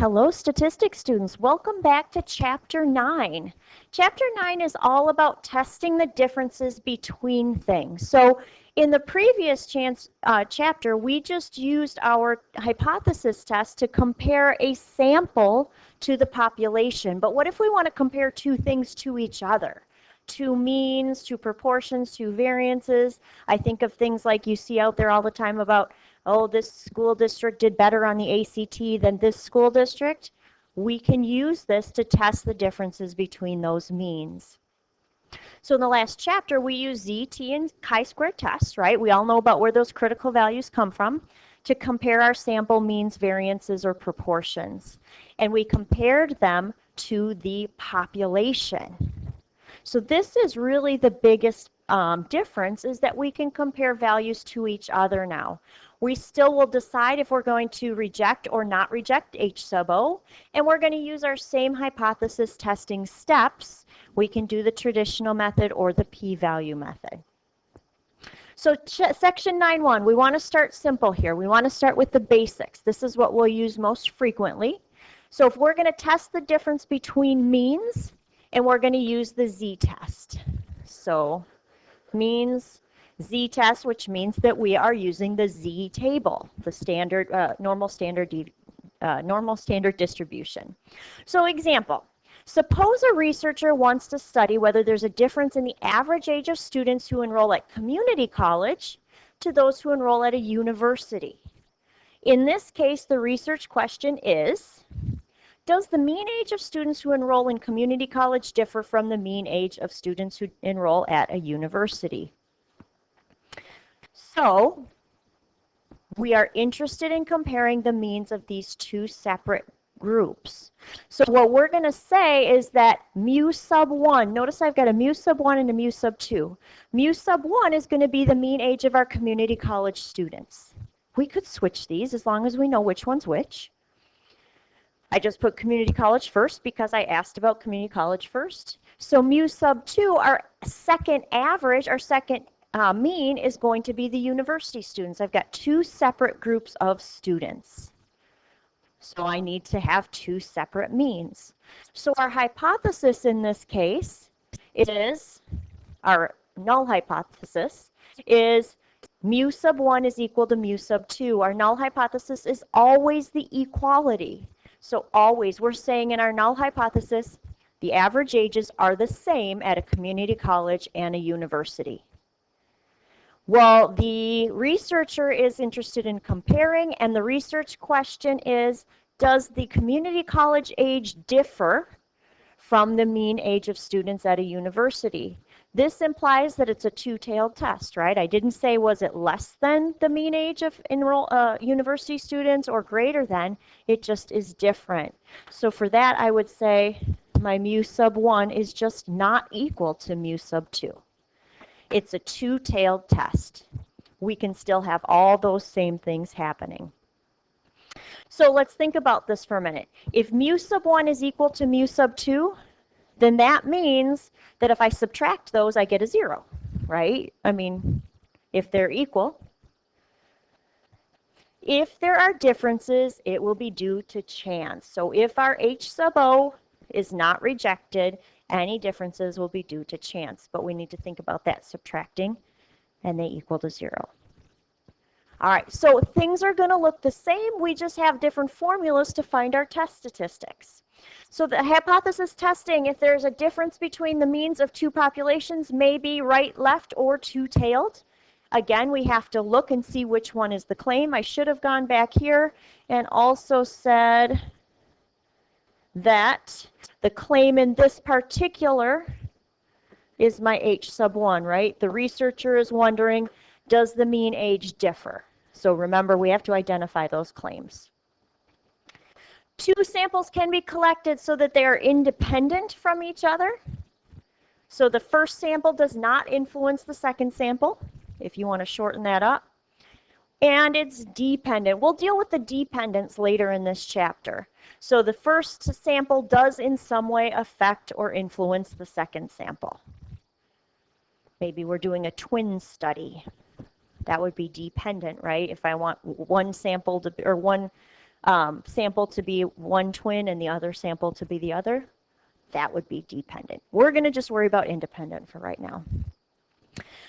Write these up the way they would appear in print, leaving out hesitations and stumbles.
Hello, statistics students. Welcome back to Chapter 9. Chapter 9 is all about testing the differences between things. So in the previous chapter, we just used our hypothesis test to compare a sample to the population. But what if we want to compare two things to each other? Two means, two proportions, two variances. I think of things like you see out there all the time about, oh, this school district did better on the ACT than this school district. We can use this to test the differences between those means. So in the last chapter, we used Z, T, and chi-square tests, right? We all know about where those critical values come from to compare our sample means, variances, or proportions. And we compared them to the population. So this is really the biggest difference, is that we can compare values to each other now. We still will decide if we're going to reject or not reject H sub O, and we're going to use our same hypothesis testing steps. We can do the traditional method or the p-value method. So section 9.1, we want to start simple here. We want to start with the basics. This is what we'll use most frequently. So if we're going to test the difference between means, and we're going to use the Z-test. So means Z-test, which means that we are using the Z table, the standard normal standard distribution. So example, suppose a researcher wants to study whether there's a difference in the average age of students who enroll at community college to those who enroll at a university. In this case, the research question is, does the mean age of students who enroll in community college differ from the mean age of students who enroll at a university? So we are interested in comparing the means of these two separate groups. So what we're going to say is that mu sub 1, notice I've got a mu sub 1 and a mu sub 2. Mu sub 1 is going to be the mean age of our community college students. We could switch these as long as we know which one's which. I just put community college first because I asked about community college first. So mu sub 2, our second average, our second mean is going to be the university students. I've got two separate groups of students. So I need to have two separate means. So our hypothesis in this case is, our null hypothesis is mu sub 1 is equal to mu sub 2. Our null hypothesis is always the equality. So always, we're saying in our null hypothesis, the average ages are the same at a community college and a university. Well, the researcher is interested in comparing, and the research question is, does the community college age differ from the mean age of students at a university? This implies that it's a two-tailed test, right? I didn't say was it less than the mean age of university students or greater than. It just is different. So for that, I would say my mu sub 1 is just not equal to mu sub 2. It's a two-tailed test. We can still have all those same things happening. So let's think about this for a minute. If mu sub 1 is equal to mu sub 2, then that means that if I subtract those, I get a 0, right? I mean, if they're equal. If there are differences, it will be due to chance. So if our H sub O is not rejected, any differences will be due to chance. But we need to think about that subtracting, and they equal to 0. All right, so things are going to look the same. We just have different formulas to find our test statistics. So the hypothesis testing, if there's a difference between the means of two populations, may be right, left, or two-tailed. Again, we have to look and see which one is the claim. I should have gone back here and also said that the claim in this particular is my H sub 1, right? The researcher is wondering, does the mean age differ? So remember, we have to identify those claims. Two samples can be collected so that they are independent from each other. So the first sample does not influence the second sample, if you want to shorten that up. And it's dependent. We'll deal with the dependence later in this chapter. So the first sample does in some way affect or influence the second sample. Maybe we're doing a twin study. That would be dependent, right? If I want one sample to, or one sample to be one twin and the other sample to be the other, that would be dependent. We're going to just worry about independent for right now.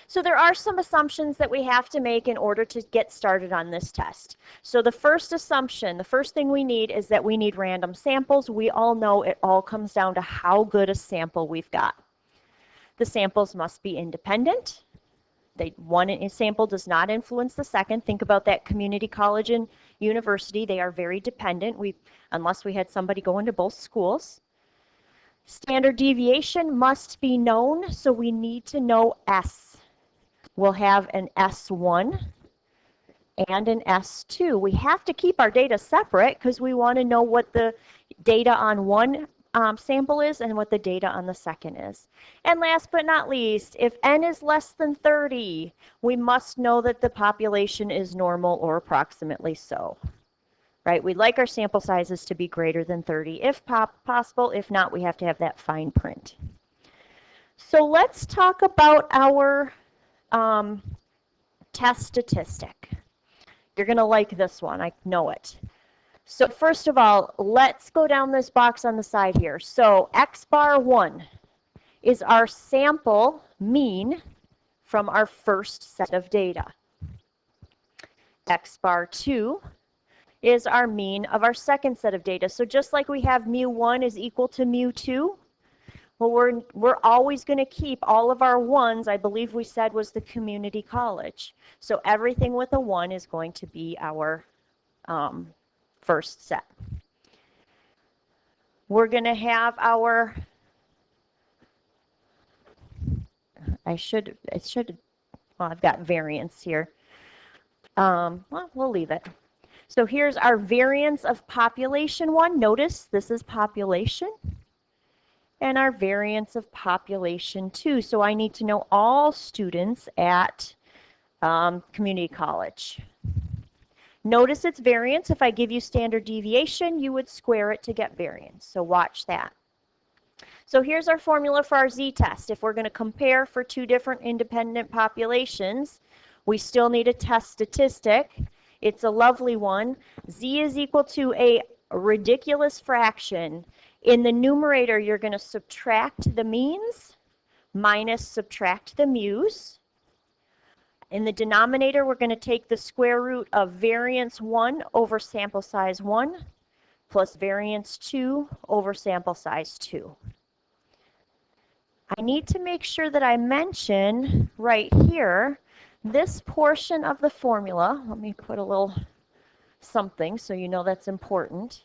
So there are some assumptions that we have to make in order to get started on this test. So the first assumption, the first thing we need is that we need random samples. We all know it all comes down to how good a sample we've got. The samples must be independent. One sample does not influence the second. Think about that community college and university. They are very dependent, unless we had somebody go into both schools. Standard deviation must be known, so we need to know S. We'll have an S1 and an S2. We have to keep our data separate because we want to know what the data on one sample is and what the data on the second is. And last but not least, if n is less than 30, we must know that the population is normal or approximately so. Right? We'd like our sample sizes to be greater than 30 if possible. If not, we have to have that fine print. So let's talk about our test statistic. You're going to like this one. I know it. So first of all, let's go down this box on the side here. So X bar 1 is our sample mean from our first set of data. X bar 2 is our mean of our second set of data. So just like we have mu1 is equal to mu2, well, we're always going to keep all of our ones. I believe we said was the community college. So everything with a 1 is going to be our first set. We're going to have our, well, I've got variance here. Well, we'll leave it. So here's our variance of population 1. Notice this is population. And our variance of population 2. So I need to know all students at community college. Notice its variance. If I give you standard deviation, you would square it to get variance. So watch that. So here's our formula for our z-test. If we're going to compare for two different independent populations, we still need a test statistic. It's a lovely one. Z is equal to a ridiculous fraction. In the numerator, you're going to subtract the means minus subtract the mu's. In the denominator, we're going to take the square root of variance 1 over sample size 1 plus variance 2 over sample size 2. I need to make sure that I mention right here this portion of the formula. Let me put a little something so you know that's important.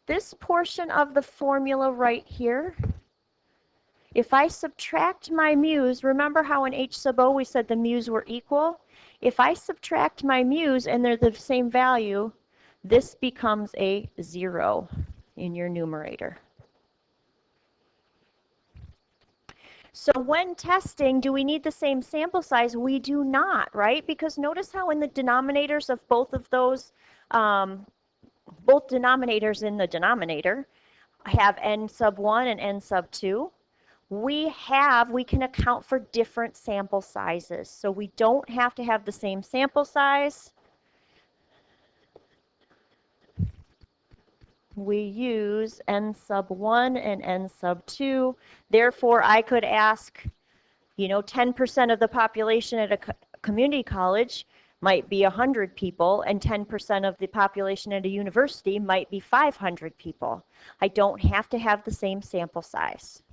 This portion of the formula right here, if I subtract my mu's, remember how in H sub O we said the mu's were equal? If I subtract my mu's and they're the same value, this becomes a 0 in your numerator. So when testing, do we need the same sample size? We do not, right? Because notice how in the denominators of both of those, both denominators in the denominator have n sub 1 and n sub 2. We can account for different sample sizes. So we don't have to have the same sample size. We use n sub 1 and n sub 2. Therefore, I could ask, 10% of the population at a community college might be 100 people, and 10% of the population at a university might be 500 people. I don't have to have the same sample size.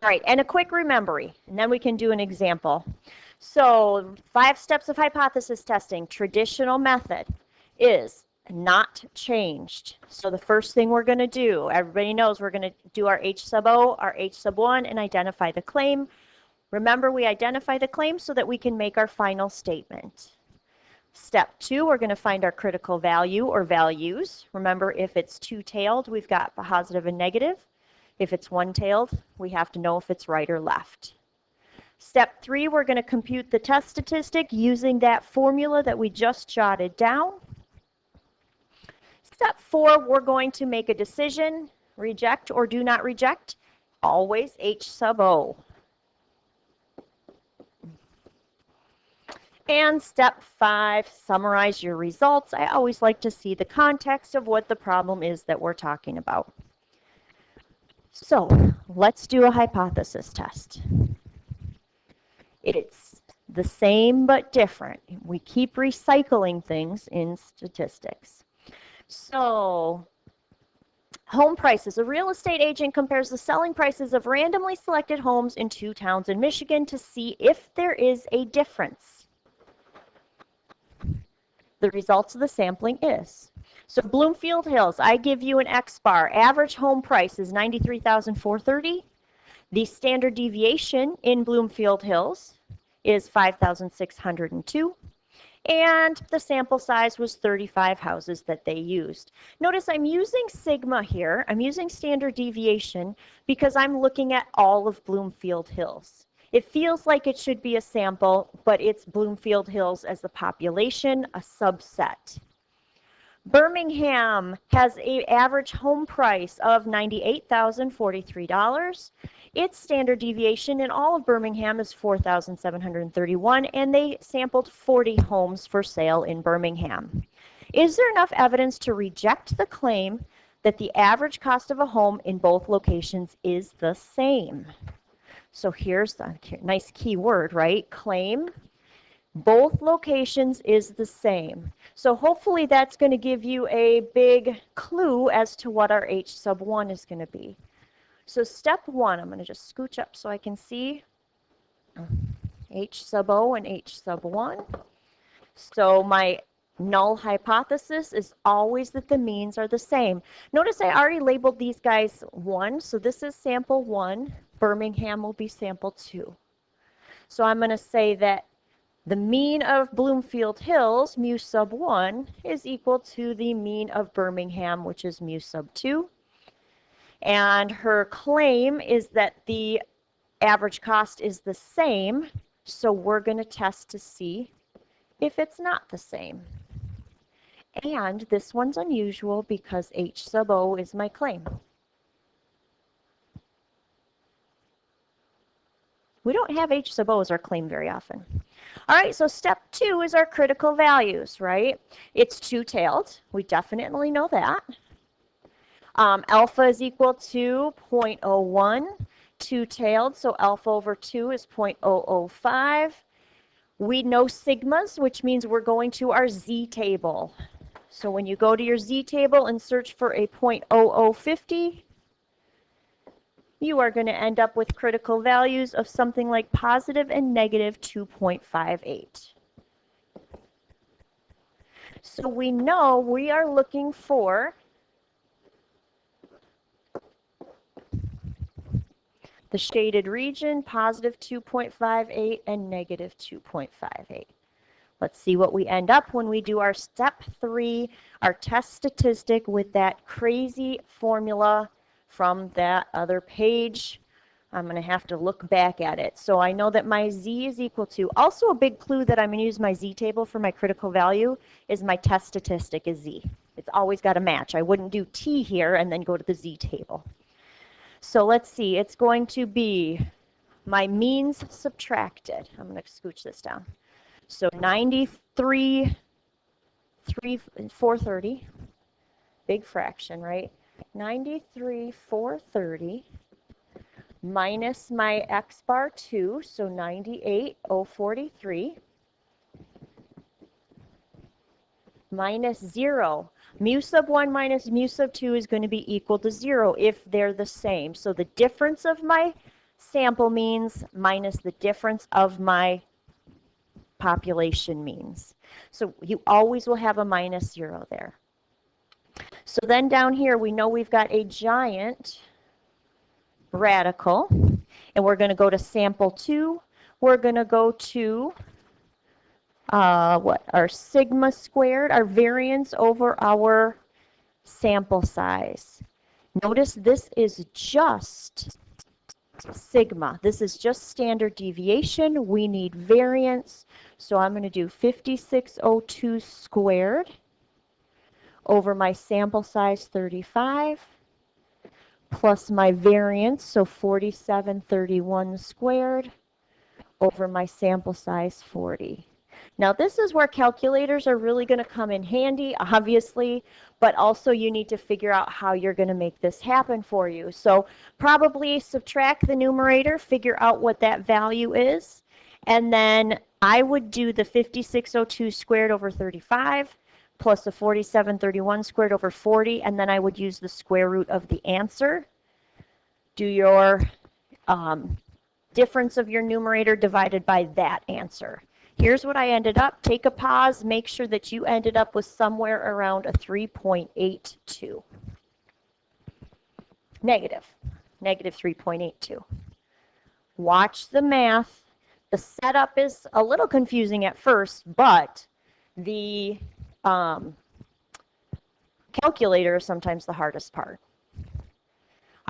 All right, and a quick remembering, and then we can do an example. So 5 steps of hypothesis testing, traditional method, is not changed. So the first thing we're going to do, everybody knows we're going to do our H sub O, our H sub 1, and identify the claim. Remember, we identify the claim so that we can make our final statement. Step 2, we're going to find our critical value or values. Remember, if it's two-tailed, we've got positive and negative. If it's one-tailed, we have to know if it's right or left. Step 3, we're going to compute the test statistic using that formula that we just jotted down. Step 4, we're going to make a decision, reject or do not reject, always H sub O. And step 5, summarize your results. I always like to see the context of what the problem is that we're talking about. So let's do a hypothesis test. It's the same but different. We keep recycling things in statistics. So home prices. A real estate agent compares the selling prices of randomly selected homes in 2 towns in Michigan to see if there is a difference. The results of the sampling is. So Bloomfield Hills, I give you an X bar. Average home price is $93,430. The standard deviation in Bloomfield Hills is 5,602. And the sample size was 35 houses that they used. Notice I'm using sigma here. I'm using standard deviation because I'm looking at all of Bloomfield Hills. It feels like it should be a sample, but it's Bloomfield Hills as the population, a subset. Birmingham has an average home price of $98,043. Its standard deviation in all of Birmingham is 4,731, and they sampled 40 homes for sale in Birmingham. Is there enough evidence to reject the claim that the average cost of a home in both locations is the same? So here's the nice key word, right? Claim. Both locations is the same. So hopefully that's going to give you a big clue as to what our H sub 1 is going to be. So step 1, I'm going to just scooch up so I can see H sub O and H sub 1. So my null hypothesis is always that the means are the same. Notice I already labeled these guys 1, so this is sample 1. Birmingham will be sample 2. So I'm going to say that the mean of Bloomfield Hills, mu sub 1, is equal to the mean of Birmingham, which is mu sub 2. And her claim is that the average cost is the same, so we're going to test to see if it's not the same. And this one's unusual because H sub O is my claim. We don't have H sub O as our claim very often. All right, so step 2 is our critical values, right? It's two-tailed. We definitely know that. Alpha is equal to 0.01. Two-tailed, so alpha over 2 is 0.005. We know sigmas, which means we're going to our Z table. So when you go to your Z table and search for a 0.0050, you are going to end up with critical values of something like positive and negative 2.58. So we know we are looking for the shaded region, positive 2.58 and negative 2.58. Let's see what we end up when we do our step 3, our test statistic with that crazy formula from that other page. I'm going to have to look back at it. So I know that my Z is equal to, also a big clue that I'm going to use my Z table for my critical value is my test statistic is Z. It's always got to match. I wouldn't do T here and then go to the Z table. So let's see, it's going to be my means subtracted. I'm going to scooch this down. So 93,430, big fraction, right? 93,430 minus my X bar 2, so 98,043 minus 0. Mu sub 1 minus mu sub 2 is going to be equal to 0 if they're the same. So the difference of my sample means minus the difference of my population means. So you always will have a minus 0 there. So then down here we know we've got a giant radical, and we're going to go to sample 2. We're going to go to our sigma squared, our variance over our sample size. Notice this is just sigma. This is just standard deviation. We need variance. So I'm going to do 5602 squared over my sample size 35 plus my variance, so 4731 squared over my sample size 40. Now this is where calculators are really going to come in handy, obviously, but also you need to figure out how you're going to make this happen for you. So probably subtract the numerator, figure out what that value is, and then I would do the 5602 squared over 35 plus the 4731 squared over 40, and then I would use the square root of the answer. Do your difference of your numerator divided by that answer. Here's what I ended up. Take a pause. Make sure that you ended up with somewhere around a 3.82. Negative 3.82. Watch the math. The setup is a little confusing at first, but the calculator is sometimes the hardest part.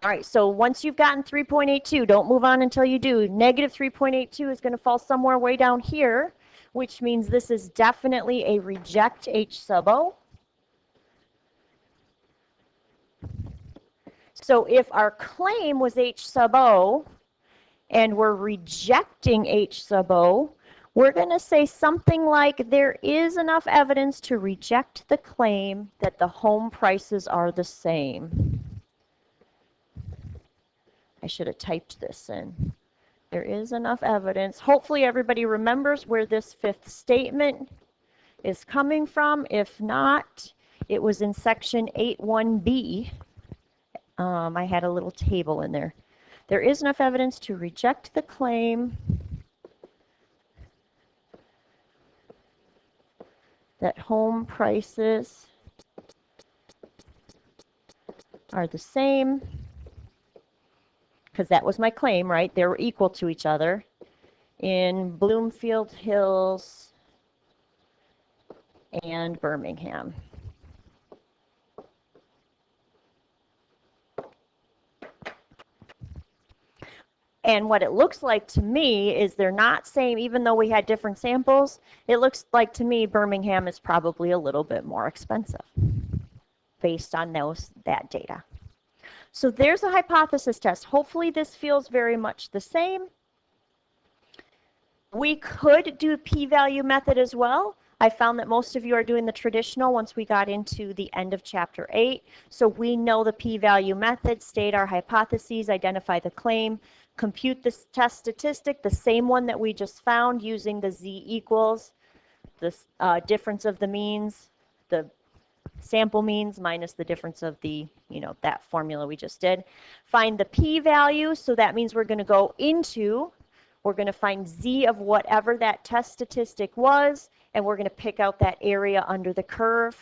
All right, so once you've gotten 3.82, don't move on until you do. Negative 3.82 is going to fall somewhere way down here, which means this is definitely a reject H sub O. So if our claim was H sub O and we're rejecting H sub O, we're going to say something like there is enough evidence to reject the claim that the home prices are the same. I should have typed this in. There is enough evidence. Hopefully everybody remembers where this fifth statement is coming from. If not, it was in section 8.1b. I had a little table in there. There is enough evidence to reject the claim that home prices are the same, because that was my claim, right? They were equal to each other in Bloomfield Hills and Birmingham. And what it looks like to me is they're not same, even though we had different samples, it looks like to me Birmingham is probably a little bit more expensive based on that data. So there's a hypothesis test. Hopefully this feels very much the same. We could do p-value method as well. I found that most of you are doing the traditional once we got into the end of chapter 8. So we know the p-value method, state our hypotheses, identify the claim, compute the test statistic, the same one that we just found using the z equals, the difference of the means, the sample means minus the difference of the, that formula we just did. Find the p-value, so that means we're going to go into, we're going to find z of whatever that test statistic was, and we're going to pick out that area under the curve.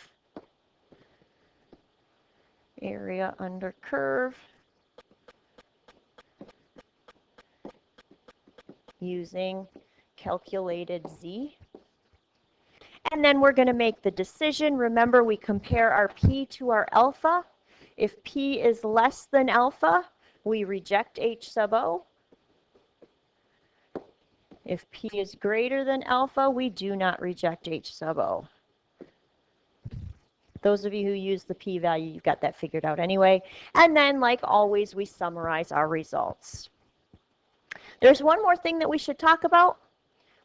Area under curve. Using calculated z. And then we're going to make the decision. Remember, we compare our p to our alpha. If p is less than alpha, we reject H sub O. If p is greater than alpha, we do not reject H sub O. Those of you who use the p-value, you've got that figured out anyway. And then, like always, we summarize our results. There's one more thing that we should talk about,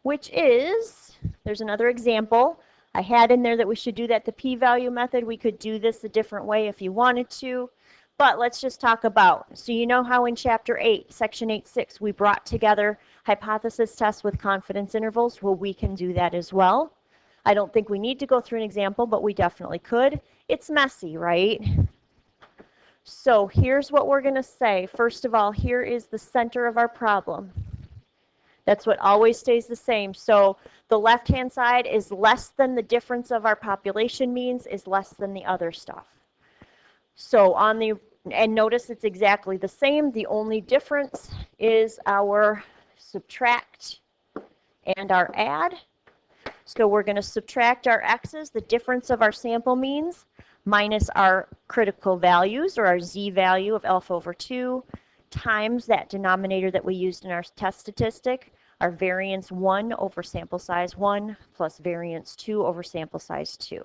which is, there's another example. I had in there that we should do that the p-value method. We could do this a different way if you wanted to, but let's just talk about. So you know how in chapter 8, section 8.6, we brought together hypothesis tests with confidence intervals? Well, we can do that as well. I don't think we need to go through an example, but we definitely could. It's messy, right? So here's what we're going to say. First of all, here is the center of our problem. That's what always stays the same. So the left-hand side is less than the difference of our population means is less than the other stuff. So on the, and notice it's exactly the same. The only difference is our subtract and our add. So we're going to subtract our x's, the difference of our sample means, minus our critical values, or our z value of alpha over 2, times that denominator that we used in our test statistic, our variance 1 over sample size 1 plus variance 2 over sample size 2.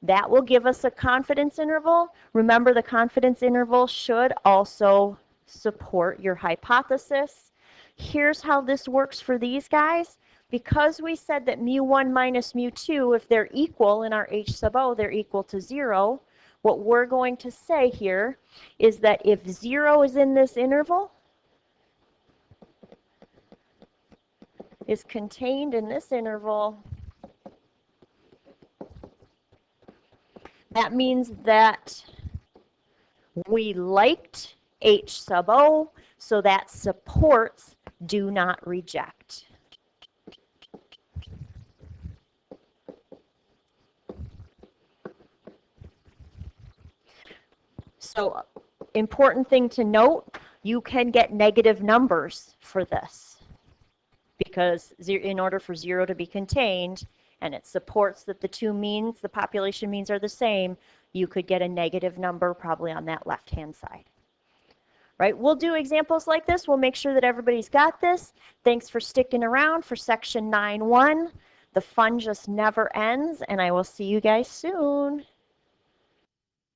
That will give us a confidence interval. Remember, the confidence interval should also support your hypothesis. Here's how this works for these guys. because we said that mu1 minus mu2, if they're equal in our H sub O, they're equal to 0, what we're going to say here is that if 0 is in this interval, is contained in this interval, that means that we liked H sub O, so that supports do not reject. So, important thing to note, you can get negative numbers for this because in order for 0 to be contained and it supports that the two means, the population means are the same, you could get a negative number probably on that left-hand side. Right, we'll do examples like this. We'll make sure that everybody's got this. Thanks for sticking around for section 9.1. The fun just never ends, and I will see you guys soon.